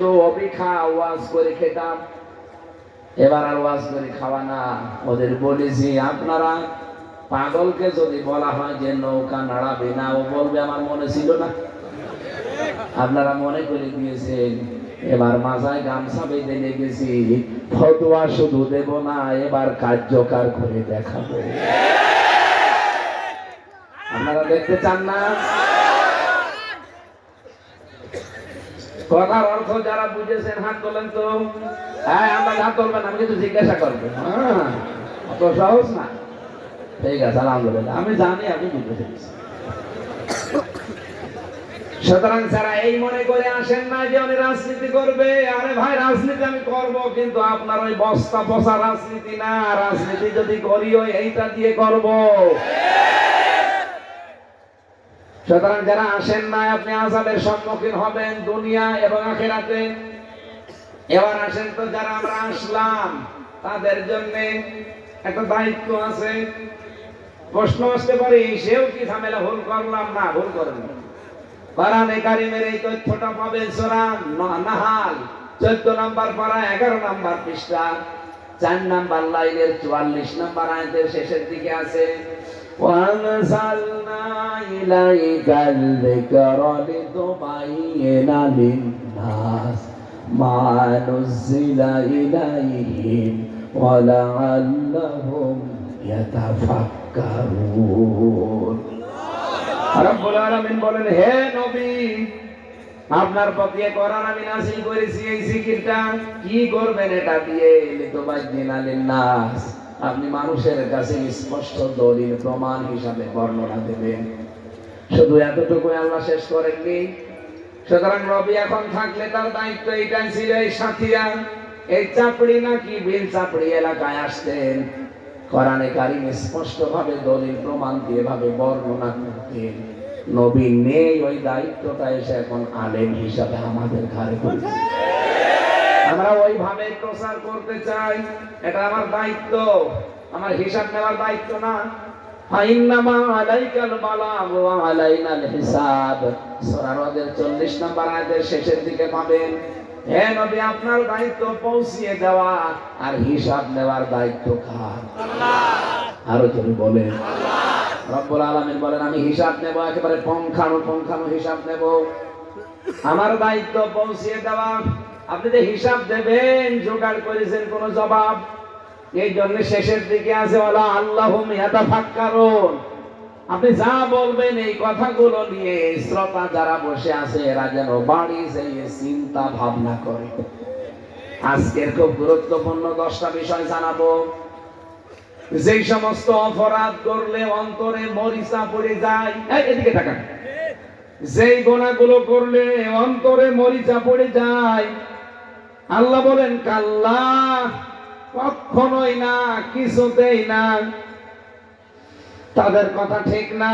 তো অবিখা ওয়াজ করে খেতাম, এবার আর ওয়াজ করে খাওয়া না। ওদের বলেছি আপনারা পাগলকে যদি বলা হয় যে নৌকা নাড়াবে না, ও বলবে আমার মনে ছিল না। আপনারা মনে করে দিয়েছেন, এবার মাথায় গামছা বেঁধে লেগেছি। ফতোয়া শুধু দেব না, এবার কার্যকর করে দেখাবো। আপনারা দেখতে চান না? কথার অর্থ যারা বুঝেছেন হাত তোলেন তো। হ্যাঁ, আমরা হাত তুলবেন, আমি কিন্তু জিজ্ঞাসা করবেন। অত সহজ না। ঠিক আছে, আলহামদুলিল্লাহ, আমি জানি আপনি বুঝতে পেরেছেন। সুতরাং যারা এই মনে করে আসেন না যে উনি রাজনীতি করবে, আরে ভাই রাজনীতি আমি করব, কিন্তু আপনার ওই বস্তা পচা রাজনীতি না। রাজনীতি যদি করি ওই এইটা দিয়ে করব। সুতরাং যারা আসেন না, আপনি আযাবের সম্মুখীন হবেন দুনিয়া এবং আখিরাতে। এবার আসেন তো যারা আমরা আসলাম, তাদের জন্য একটা দায়িত্ব আছে। প্রশ্ন আসতে পারে, সেও কি ঝামেলা ভুল করলাম? না, ভুল করেন। কোরআনে কারীমের এই তথ্যটা পাবেন সূরা নাহাল 14 নম্বর পারা 11 নম্বর পৃষ্ঠা 4 নম্বর লাইনের 44 নম্বর আয়াতের শেষের দিকে আছে। وَأَنزَلْنَا إِلَيْكَ الذِّكْرَ لِتُبَيِّنَ لِلنَّاسِ مَا نُزِّلَ إِلَيْهِمْ وَلَعَلَّهُمْ يَتَفَكَّرُونَ। রব্বুল আলামিন বলেন, হে নবী, আপনার প্রতি কোরআন আমি নাযিল করেছি। এই জিকিরটা কি করবেন? এটা দিয়ে লিতুবায়্যিনা লিন-নাস, আপনি মানুষের কাছে স্পষ্ট দলিল প্রমাণ হিসাবে বর্ণনা দেবেন। শুধু এতটুকুই আল্লাহ শেষ করেননি। সুতরাং নবী এখন থাকলে তার দায়িত্ব এইটাই ছিল। এই সাথীরা এই চাপড়ি নাকি বিল চাপড়ি এলাকায় আসতেন, কোরআনে কারীম স্পষ্ট ভাবে দলিল প্রমাণ দিয়ে ভাবে বর্ণনা করতেন। নবী নেই, ওই দায়িত্বটা এসে এখন আলেম হিসাবে আমাদের ঘাড়ে পড়েছে। আমরা ওইভাবে প্রচার করতে চাই, এটা আমার দায়িত্ব, আমার হিসাব নেওয়ার দায়িত্ব না। ফাইন্নামা আলাইকাল বালাগ ওয়া আলাইনাল হিসাব, সূরা রদের 40 নম্বর আয়াতের শেষের দিকে পাবেন। হে নবী, আপনার দায়িত্ব পৌঁছিয়ে দেওয়া, আর হিসাব নেওয়ার দায়িত্ব কার? আল্লাহ। আরো জোরে বলেন আল্লাহ। রব্বুল আলামিন বলেন, আমি হিসাব নেব, একেবারে পঙ্খানু হিসাব নেব। আমার দায়িত্ব পৌঁছিয়ে দেওয়া। আপনি যে হিসাব দেবেন, জোগাড় করেছেন কোন জবাব? এই জন্য শেষের দিকে আছে ওয়ালা আল্লাহুম ইয়াতাফাক্কারুন। আপনি যা বলবেন এই কথাগুলো নিয়ে শ্রোতা যারা বসে আছে এরা যেন বাড়ি যেয়ে চিন্তা ভাবনা করে। আজকের খুব গুরুত্বপূর্ণ 10টা বিষয় জানাবো। যেই সমস্ত অপরাধ করলে অন্তরে মরিচা পড়ে যায়, এদিকে তাকান। যেই গুনাহগুলো করলে অন্তরে মরিচা পড়ে যায়, আল্লাহ বলেন কাল্লা, কখনোই না, কিছুতেই না, তাদের কথা ঠিক না।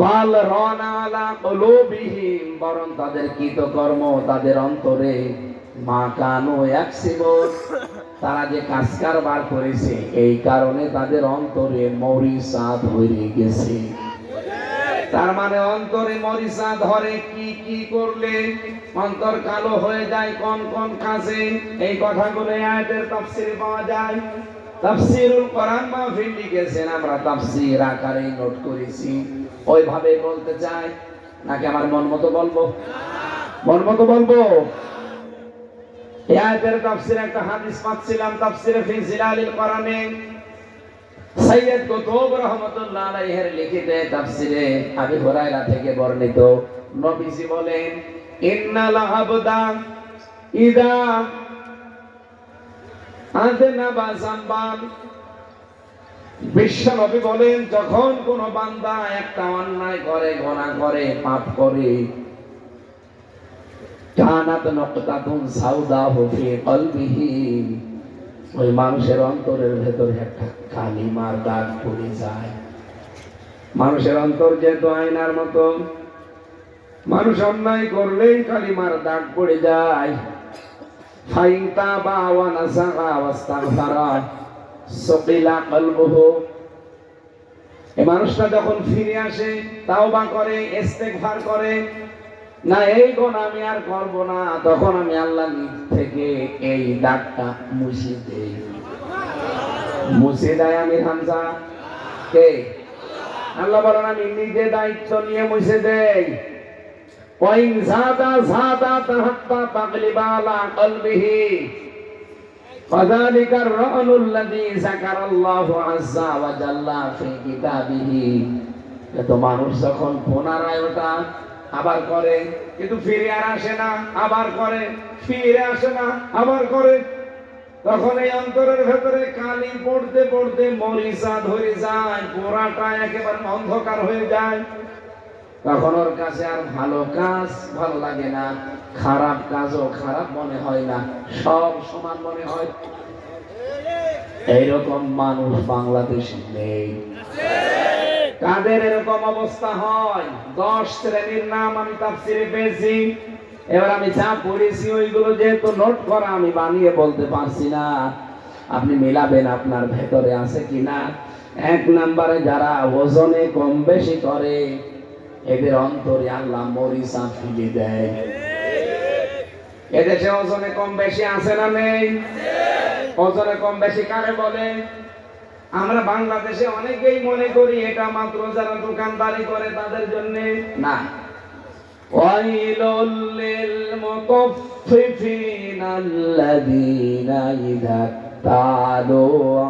বাল রানা আলা কুলুবিহিম, বরং তাদের কৃতকর্ম তাদের অন্তরে মা কানু ইয়াকসিবুন, তারা যে কাজ কারবার করেছে এই কারণে তাদের অন্তরে মরিচা ধরে গেছে। তার মানে অন্তরে মরিচা ধরে কি কি করলে অন্তর কালো হয়ে যায়, কোন কোন কাজে, এই কথাগুলো আয়াতের তাফসীরে পাওয়া যায়। তাফসীরুল কোরআন মাহফিল লিখেছেন, আমরা তাফসীর আকারে নোট করেছি। ওইভাবে বলতে চাই নাকি আমার মন মতো বলবো? মন মতো বলবো। এই আয়াতের তাফসীরে একটা হাদিস পাচ্ছিলাম, তাফসীরে ফি জিলালিল কোরআনে সৈয়দ কুতুব রাহমাতুল্লাহ আলাইহির লিখিত তাফসীরে আবু হুরায়রা থেকে বর্ণিত, নবীজি বলেন, ইন্নাল আবদা ইদা আযনাবা যামবান, বিশ্ব নবী বলেন, যখন কোন বান্দা একটা অন্যায় করে, গুনাহ করে, পাপ করে, কানাত নকতাতুন সাউদাহু ফি কলবিহি, ওই মানুষের অন্তরের ভেতরে একটা কালিমার দাগ পড়ে যায়। মানুষের অন্তর যেহেতু আয়নার মতো, মানুষ অন্যায় করলেই কালিমার দাগ পড়ে যায়। ফাইন তাবা ওয়া নাসাআ ওয়াস্তাগফারা সুকিলা কলবুহু, এই মানুষটা যখন ফিরে আসে, তাওবা করে, ইস্তেগফার করে, না এই গুণ আমি আর করবো না, তখন আমি আল্লাহ নিজ থেকে এই দাগটা মুছে দেই। মুছে দেয় আমির হামজা কে? আল্লাহ বলেন আমি নিজে দায়িত্ব নিয়ে মুছে দেই। ওয়াইন যাদা তাহাত্তা তাগলিবা আলা কলবিহি ফাযালিকা আর-রা'নুল লাযী যাকারাল্লাহু আযজা ওয়া জাল্লা ফি কিতাবিহি। তো মানুষ যখন পুনরায় ওটা আবার করে, কিন্তু ফিরে আর আসে না, আবার করে ফিরে আসে না, আবার করে, তখন এই অন্তরের ভেতরে কালি পড়তে পড়তে মরিচা ধরে যায়, পোড়াটা একেবারে অন্ধকার হয়ে যায়। তখন ওর কাছে আর ভালো কাজ ভালো লাগে না, খারাপ কাজও খারাপ মনে হয় না, সব সমান মনে হয়। এইরকম মানুষ বাংলাদেশে নেই। কাদের এরকম অবস্থা হয়? 10 শ্রেণীর নাম আমি তাফসীরে পেয়েছি। এবার আমি যা পড়েছি ওইগুলো যেহেতু নোট করা, আমি বানিয়ে বলতে পারছি না, আপনি মিলাবেন আপনার ভেতরে আছে কিনা। 1 নম্বরে যারা ওজনে কম বেশি করে, এদের অন্তরে আল্লাহ মরিচা ফিরে দেয়। এদেশে ওজনে কম বেশি আছে না নেই? ওজনে কম বেশি কারে বলে? আমরা বাংলাদেশে অনেকেই মনে করি এটা মাত্র যারা দোকানদারি করে তাদের জন্য, না। ওয়াইলুল লিল মুতাফফিফিনা আল্লাযীনা ইযা তালু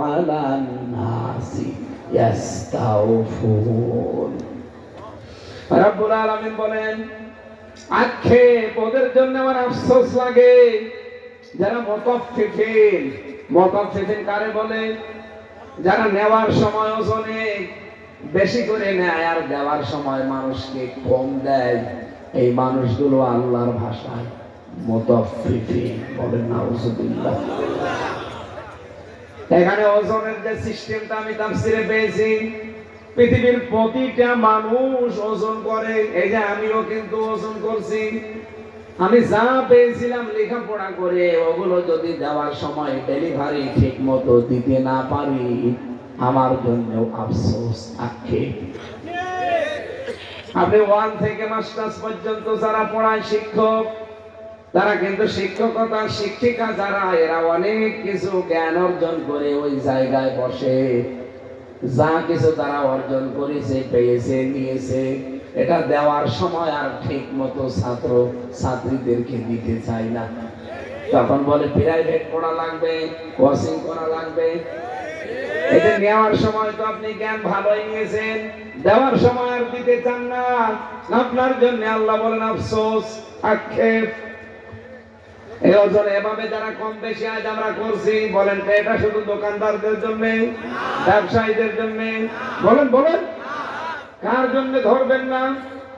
আলান নাসি ইস্তাওফুন। রব্বুল আলামিন বলেন, আক্ষেপ ওদের জন্য আমার আফসোস লাগে যারা মুতাফফিফিন। মুতাফফিফিন কারে বলে? যারা নেওয়ার সময় ওজনে বেশি করে নেয় আর দেওয়ার সময় মানুষকে কম দেয়, এই মানুষগুলো আল্লাহর ভাষায় মুতাফফিফিন বলেন। নাউযুবিল্লাহ। এখানে ওজনের যে সিস্টেমটা আমি তাফসীরে পেয়েছি, পৃথিবীর প্রতিটা মানুষ ওজন করে। এই যে আমিও কিন্তু ওজন করছি। আমি যা পেয়েছিলাম লেখাপড়া করে, ওগুলো যদি দেওয়ার সময় ডেলিভারি ঠিক মতো দিতে না পারি, আমার জন্য আফসোস আক্ষেপ। আপনি 1 থেকে মাস্টার্স পর্যন্ত যারা পড়ায় শিক্ষক, তারা কিন্তু শিক্ষকতা শিক্ষিকা যারা, এরা অনেক কিছু জ্ঞান অর্জন করে ওই জায়গায় বসে। যা কিছু তারা অর্জন করেছে, পেয়েছে, নিয়েছে, এটা দেওয়ার সময় আর ঠিক মতো ছাত্র ছাত্রীদেরকে দিতে চায় না। তখন বলে প্রাইভেট পড়া লাগবে, কোচিং করা লাগবে। এটা নেওয়ার সময় তো আপনি জ্ঞান ভালোই নিয়েছেন, দেওয়ার সময় আর দিতে চান না। আপনার জন্য আল্লাহ বলেন আফসোস আক্ষেপ। এই ওজনে এভাবে যারা কম বেশি আজ আমরা করছি, বলেন তো এটা শুধু দোকানদারদের জন্য, ব্যবসায়ীদের জন্য? বলেন বলেন, কার জন্য ধরবেন না?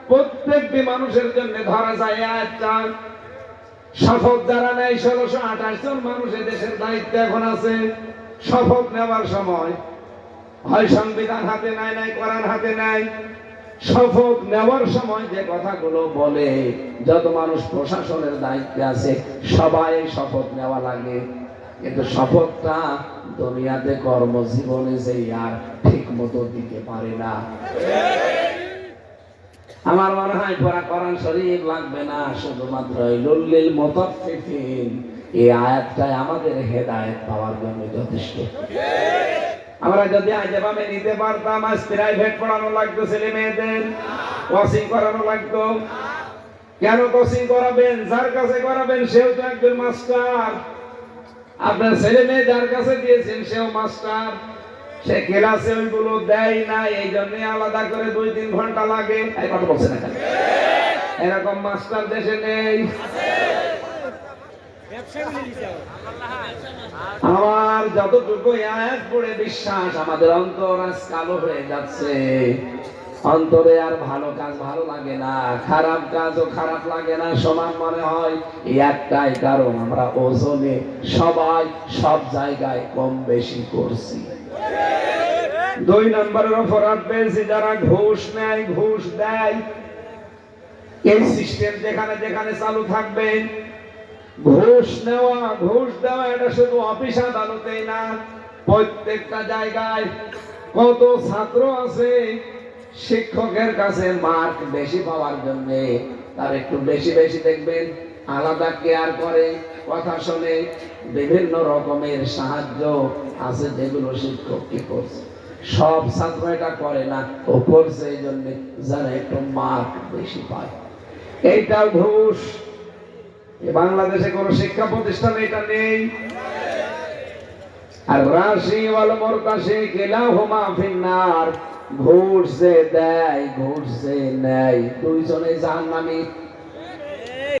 প্রত্যেকটি মানুষের জন্য ধরা যায়। একটা শপথ যারা নেয়, 1628 জন মানুষ দেশের দায়িত্ব এখন আছে। শপথ নেওয়ার সময় হয় সংবিধান হাতে নেয়, নাই কোরআন হাতে নেয়। শপথ নেওয়ার সময় যে কথাগুলো বলে, যত মানুষ প্রশাসনের দায়িত্বে আছে সবাই শপথ নেওয়া লাগে, কিন্তু শপথটা দুনিয়াতে কর্মজীবনে যে আর ঠিক মতো দিতে পারে না। আমার মনে হয় পড়া কোরআন শরীফ লাগবে না, শুধুমাত্র লুল্লিল মুতাফফিফিন এই আয়াতটাই আমাদের হেদায়েত পাওয়ার জন্য যথেষ্ট। আমরা যদি আজ এভাবে নিতে পারতাম, আজ প্রাইভেট পড়ানো লাগতো ছেলে মেয়েদের, কোচিং করানো লাগতো। কেন কোচিং করাবেন? যার কাছে করাবেন সেও তো একজন মাস্টার। আপনার ছেলে মেয়ে যার কাছে দিয়েছেন সেও মাস্টার। সে ক্লাসে ওইগুলো দেয় না, এই জন্য আলাদা করে 2-3 ঘন্টা লাগে। এই কথা বলছে না, এরকম মাস্টার দেশে নেই। আমার যতটুকু আয়াত পড়ে বিশ্বাস, আমাদের অন্তর আজ কালো হয়ে যাচ্ছে। অন্তরে আর ভালো কাজ ভালো লাগে না, খারাপ কাজও খারাপ লাগে না, সমান মনে হয়। এই একটাই কারণ, আমরা ওজনে সবাই সব জায়গায় কম বেশি করছি। 2 নম্বরের অপরাধ পেয়েছি যারা ঘুষ নেয়, ঘুষ দেয়। এই সিস্টেম যেখানে যেখানে চালু থাকবে, ঘুষ নেওয়া ঘুষ দেওয়া, এটা শুধু অফিস আদালতেই না, প্রত্যেকটা জায়গায়। কত ছাত্র আছে শিক্ষকের কাছে মার্ক বেশি পাওয়ার জন্য তার একটু বেশি বেশি দেখবেন, আলাদা কেয়ার করে, কথা শোনে, বিভিন্ন রকমের সাহায্য আছে যেগুলো শিক্ষককে করছে। সব ছাত্র এটা করে না, ও করছে এই জন্য যারা একটু মার্ক বেশি পায়। এইটাও ঘুষ। বাংলাদেশে কোন শিক্ষা প্রতিষ্ঠানে এটা নেই। আর রাশি ওয়াল মুরতাশি কিলাহুমা ফিন্নার, ঘুষ যে দেয় ঘুষ যে নেয় দুইজনে জাহান্নামী।